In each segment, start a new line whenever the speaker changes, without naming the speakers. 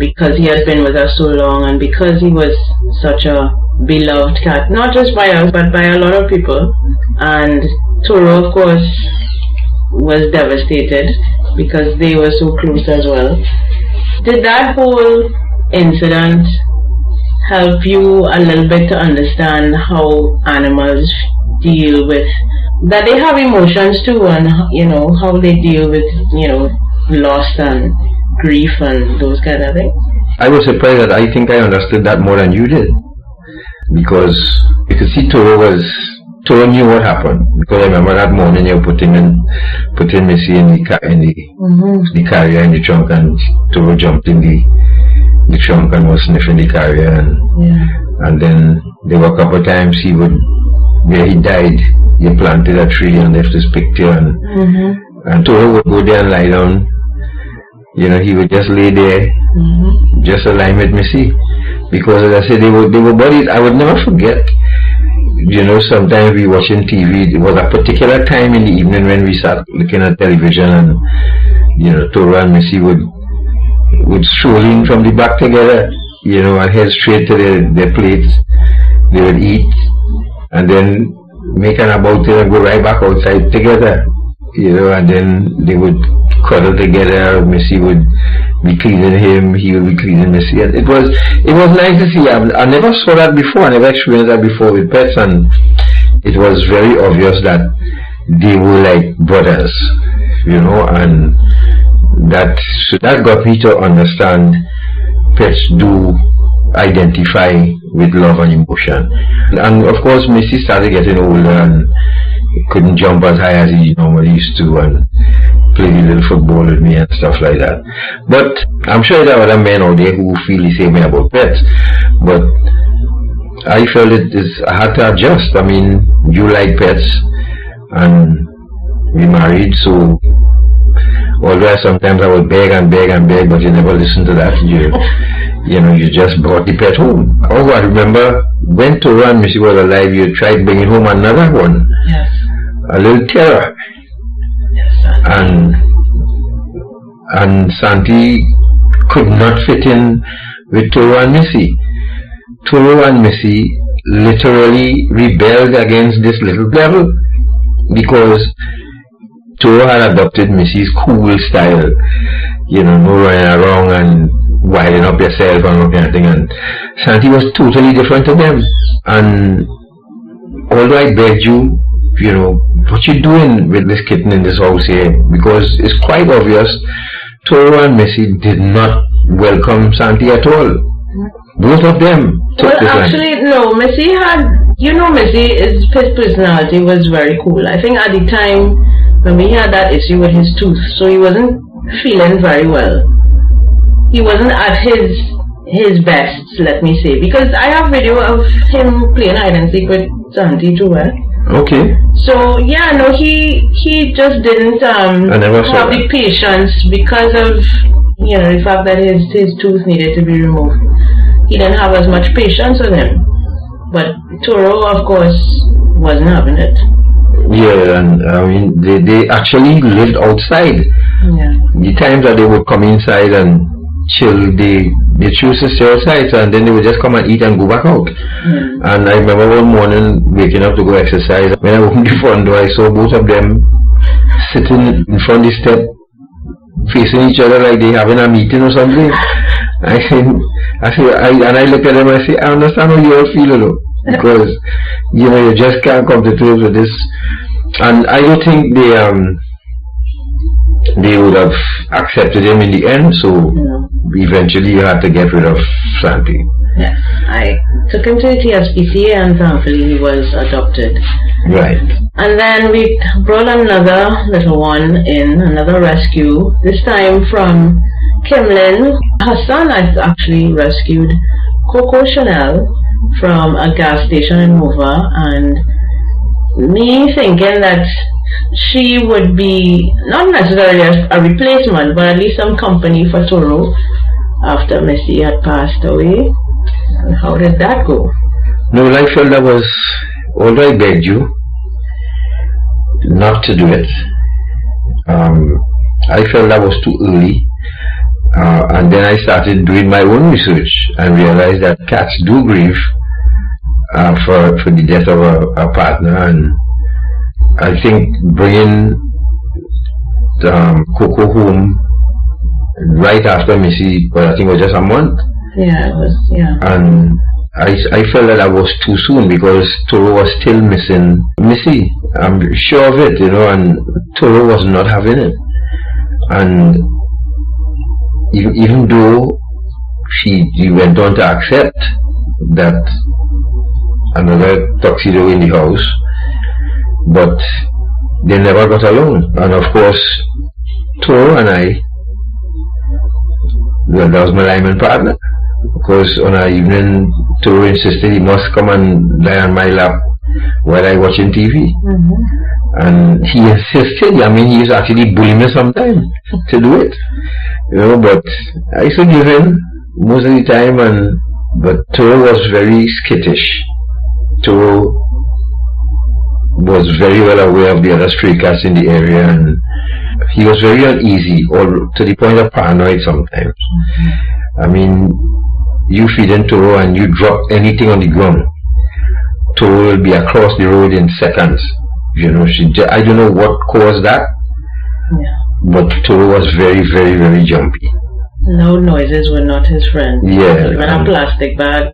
because he had been with us so long and because he was such a beloved cat, not just by us but by a lot of people. And Toro, of course, was devastated because they were so close as well. Did that whole incident help you a little bit to understand how animals deal with, that they have emotions too, and how they deal with loss and grief and those kind of things?
I was surprised that I think I understood that more than you did, because you could see Toro knew what happened, because I remember that morning you putting Missy in the carrier in the trunk, and Toro jumped in the trunk and was sniffing the carrier, and then there were a couple of times where he died, he planted a tree and left his picture, and Toro would go there and lie down. He would just lay there, just align with Missy, because as I said, they were bodies. I would never forget. Sometimes we watching TV. There was a particular time in the evening when we sat looking at television, and Toro and Missy would stroll in from the back together, and head straight to their plates. They would eat, and then make an about it and go right back outside together, and then they would cuddle together. Missy would be cleaning him, he would be cleaning Missy. And it was nice to see. I never saw that before. I never experienced that before with pets, and it was very obvious that they were like brothers, and that got me to understand pets do identify with love and emotion. And of course Missy started getting older and couldn't jump as high as he normally used to, and play a little football with me and stuff like that. But I'm sure there are other men out there who feel the same way about pets, but I felt I had to adjust. I mean, you like pets and we married, so although sometimes I would beg and beg and beg, but you never listen to that. You just brought the pet home. Oh, I remember when Toro and Missy was alive, you tried bringing home another one.
Yes.
A little terror.
Yes.
And Santi could not fit in with Toro and Missy. Toro and Missy literally rebelled against this little devil, because Toro had adopted Missy's cool style, no running around and winding up yourself and all kind of thing, and Santi was totally different to them. And although I begged you, what you doing with this kitten in this house here, because it's quite obvious Toro and Missy did not welcome Santi at all. Both of them took this
actually line. No, Missy had, his personality was very cool. I think at the time when he had that issue with his tooth, so he wasn't feeling very well. He wasn't at his best, let me say, because I have video of him playing hide and seek with Santi too.
Okay.
So he just didn't have the patience because of the fact that his tooth needed to be removed. He didn't have as much patience with him. But Toro, of course, wasn't having it.
Yeah, and I mean they actually lived outside.
Yeah. The
times that they would come inside and chill, they choose to stay outside, and then they would just come and eat and go back out. And I remember one morning waking up to go exercise. When I opened the front door, I saw both of them sitting in front of the step, facing each other like they having a meeting or something. I look at them and I say, I understand how you all feel, because you just can't come to terms with this. And I don't think they would have accepted him in the end, so eventually you had to get rid of Santi.
Yes, I took him to the TSPCA and thankfully he was adopted.
Right. And
then we brought another little one in, another rescue, this time from Kimlin. Her son had actually rescued Coco Chanel from a gas station in Mova, and me thinking that she would be not necessarily a replacement, but at least some company for Toro after Missy had passed away. And how did that go?
No, I felt that was, although I begged you not to do it, I felt that was too early, And then I started doing my own research and realized that cats do grieve for the death of a partner. And I think bringing Coco home right after Missy, well, I think it was just a month.
Yeah, it was, yeah.
And I felt that I was too soon because Toro was still missing Missy. I'm sure of it, and Toro was not having it. And even though she went on to accept that another tuxedo in the house, but they never got along. And of course, Toro and I, well, that was my lineman partner, because on our evening, Toro insisted he must come and lie on my lap while I watching TV. And he insisted. I mean, he was actually bullying me sometimes to do it, but I forgive him most of the time. But Toro was very skittish. Toro was very well aware of the other stray cats in the area, and he was very uneasy, or to the point of paranoid sometimes. I mean, you feed in Toro and you drop anything on the ground, Toro will be across the road in seconds. I don't know what caused that, but Toro was very, very, very jumpy.
Loud noises were not his friend.
Yeah.
Even a plastic bag.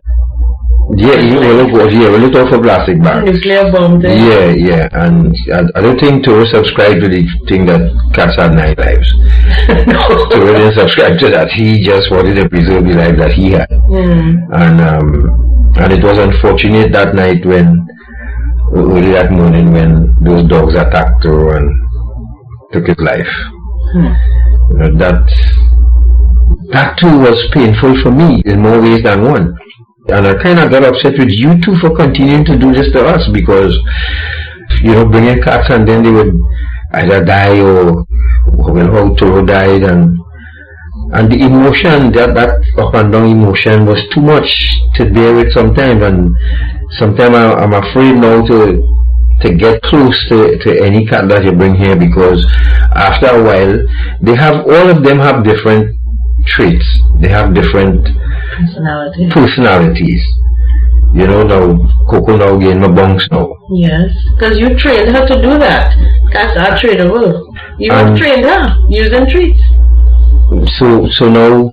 Yeah, when you talk for plastic bags.
Nuclear bomb thing.
Yeah, and I don't think Toro subscribed to the thing that cats had 9 lives. No. Toro didn't subscribe to that. He just wanted to preserve the life that he had. And it was unfortunate that night early that morning when those dogs attacked Toro and took his life. That too was painful for me in more ways than one. And I kind of got upset with you two for continuing to do this to us, because, bringing cats and then they would either die or how Toro died, and the emotion, that up and down emotion was too much to bear with sometimes, and sometimes I'm afraid now to get close to any cat that you bring here, because after a while, all of them have different traits. They have different personalities. Now Coco now getting my bunks now.
Yes, because you trained her to do that. Cats are trainable. You trained her using treats.
So now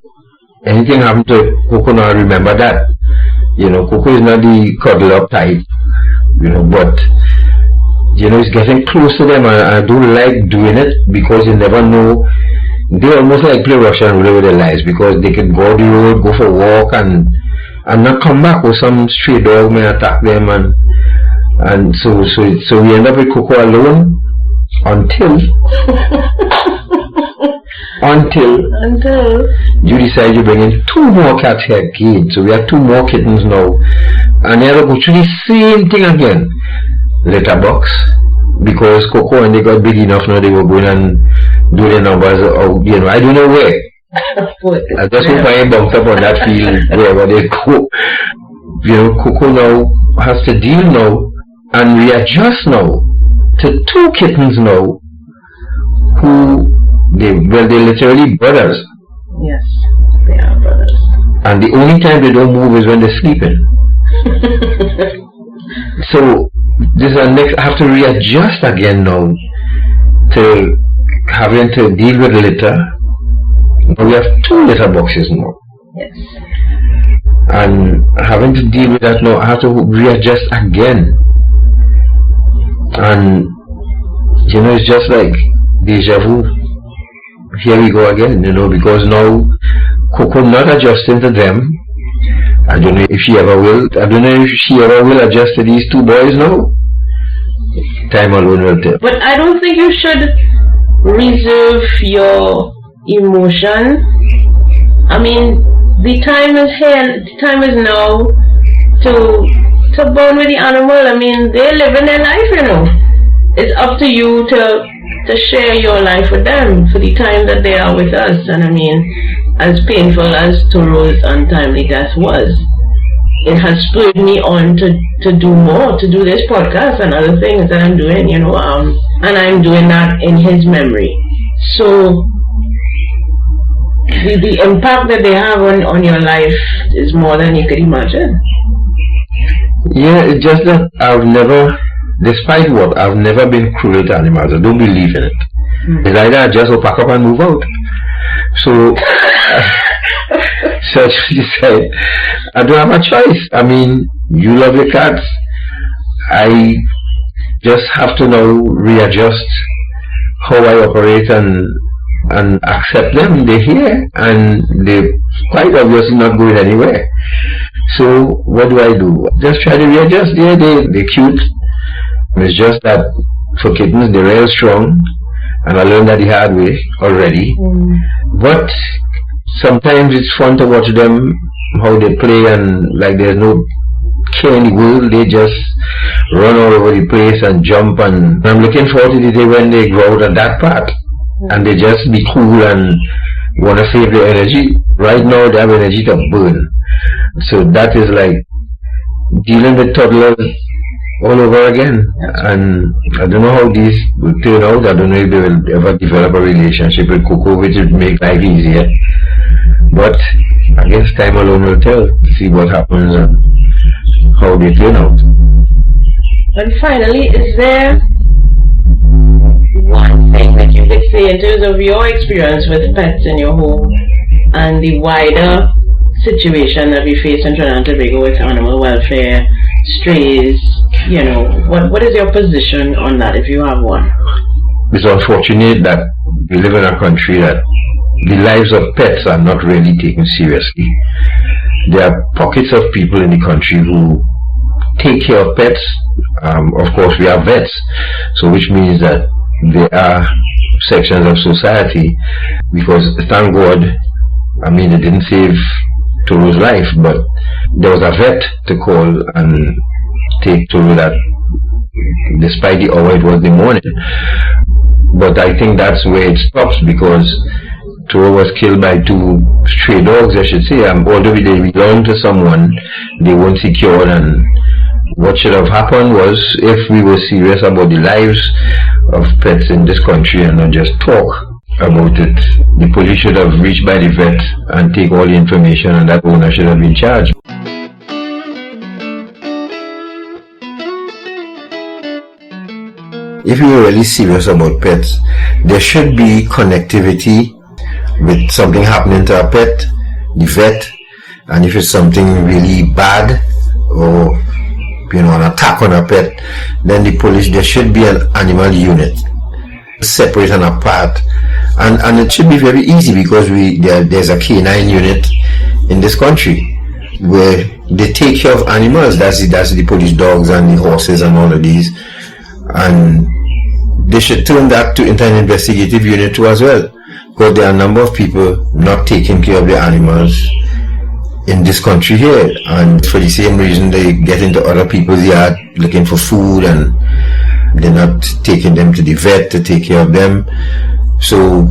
anything happened to Coco now, I remember that. Coco is not the cuddle up type, but it's getting close to them, and I don't like doing it because you never know. They almost like play Russian roulette with their lives, because they can go the road, go for a walk, and not come back, or some stray dog may attack them, and so we end up with Coco alone until you decide you bring in 2 more cats here again. So we have 2 more kittens now, and they have to go through the same thing again. Litter box, because Coco, when they got big enough now, they were going and do the numbers out, I don't know where. I just hope I ain't bumped up on that field wherever they go. Coco now has to deal now and readjust now to 2 kittens now who they're literally brothers.
Yes, they are brothers.
And the only time they don't move is when they're sleeping. So I have to readjust again now to having to deal with litter. Now we have 2 litter boxes now.
Yes.
And having to deal with that now, I have to readjust again. And it's just like deja vu. Here we go again, because now Coco not adjusting to them. I don't know if she ever will. I don't know if she ever will adjust to these 2 boys now. Time alone will tell.
But I don't think you should reserve your emotion. I mean, the time is here. The time is now to bond with the animal. I mean, they're living their life. It's up to you to share your life with them for the time that they are with us. And I mean, as painful as Toro's untimely death was, it has spurred me on to do more, to do this podcast and other things that I'm doing, and I'm doing that in his memory. So the impact that they have on your life is more than you could imagine.
Yeah, it's just that I've never, despite what, I've never been cruel to animals. I don't believe in it. It's like that, just pack up and move out. So, so she said, I don't have a choice. I mean, you love your cats. I just have to now readjust how I operate and accept them. They're here and they're quite obviously not going anywhere. So what do? Just try to readjust. Yeah, they're cute. It's just that for kittens they're real strong, and I learned that the hard way already. But sometimes it's fun to watch them, how they play, and like there's no care in the world. They just run all over the place and jump, and I'm looking forward to the day when they grow out of that part and they just be cool and want to save their energy. Right now they have energy to burn. So that is like dealing with toddlers all over again. And I don't know how these will turn out. I don't know if they will ever develop a relationship with Coco, which would make life easier. But I guess time alone will tell, to see what happens and how they turn out.
And finally, is there one thing that you could say in terms of your experience with pets in your home and the wider situation that we face in Trinidad and Tobago with animal welfare, strays, you know, what is your position on that, if you have one?
It's unfortunate that we live in a country that the lives of pets are not really taken seriously. There are pockets of people in the country who take care of pets. Of course, we have vets, so which means that there are sections of society, because thank God, I mean, it didn't save Toro's life, but there was a vet to call and take Toro, that despite the hour it was the morning. But I think that's where it stops, because Toro was killed by two stray dogs, I should say. Although they belonged to someone, they weren't secured, and what should have happened was, if we were serious about the lives of pets in this country and not just talk about it, the police should have reached by the vet and take all the information, and that owner should have been charged. If you're really serious about pets, there should be connectivity with something happening to a pet, the vet, and if it's something really bad or an attack on a pet, then the police, there should be an animal unit separate and apart, and it should be very easy, because there's a canine unit in this country where they take care of animals. That's the police dogs and the horses and all of these, and they should turn that into an investigative unit too as well, because there are a number of people not taking care of their animals in this country here, and for the same reason they get into other people's yard looking for food, and they're not taking them to the vet to take care of them. So,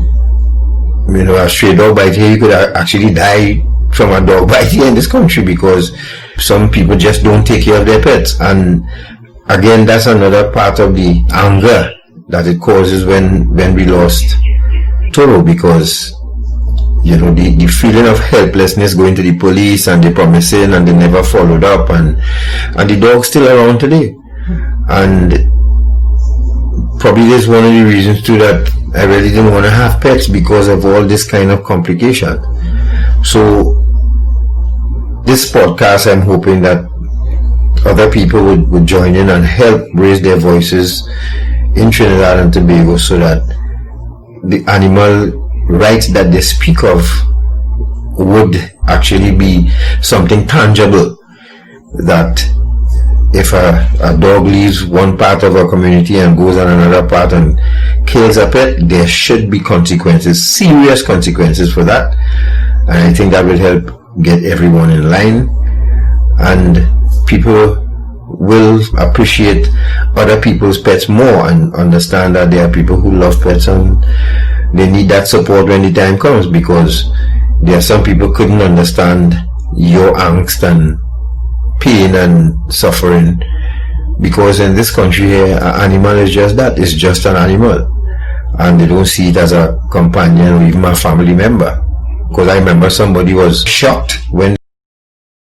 a stray dog bite here, you could actually die from a dog bite here in this country, because some people just don't take care of their pets. And again, that's another part of the anger that it causes when we lost Toro, because the feeling of helplessness, going to the police and they promising and they never followed up, and the dog's still around today. And probably that's one of the reasons too that I really didn't want to have pets, because of all this kind of complication. So this podcast, I'm hoping that other people would join in and help raise their voices in Trinidad and Tobago, so that the animal rights that they speak of would actually be something tangible, that if a dog leaves one part of our community and goes on another part and kills a pet, there should be consequences, serious consequences for that. And I think that will help get everyone in line, and people will appreciate other people's pets more and understand that there are people who love pets and they need that support when the time comes, because there are some people couldn't understand your angst and pain and suffering, because in this country here, an animal is just that. It's just an animal, and they don't see it as a companion or even a family member. Because I remember somebody was shocked when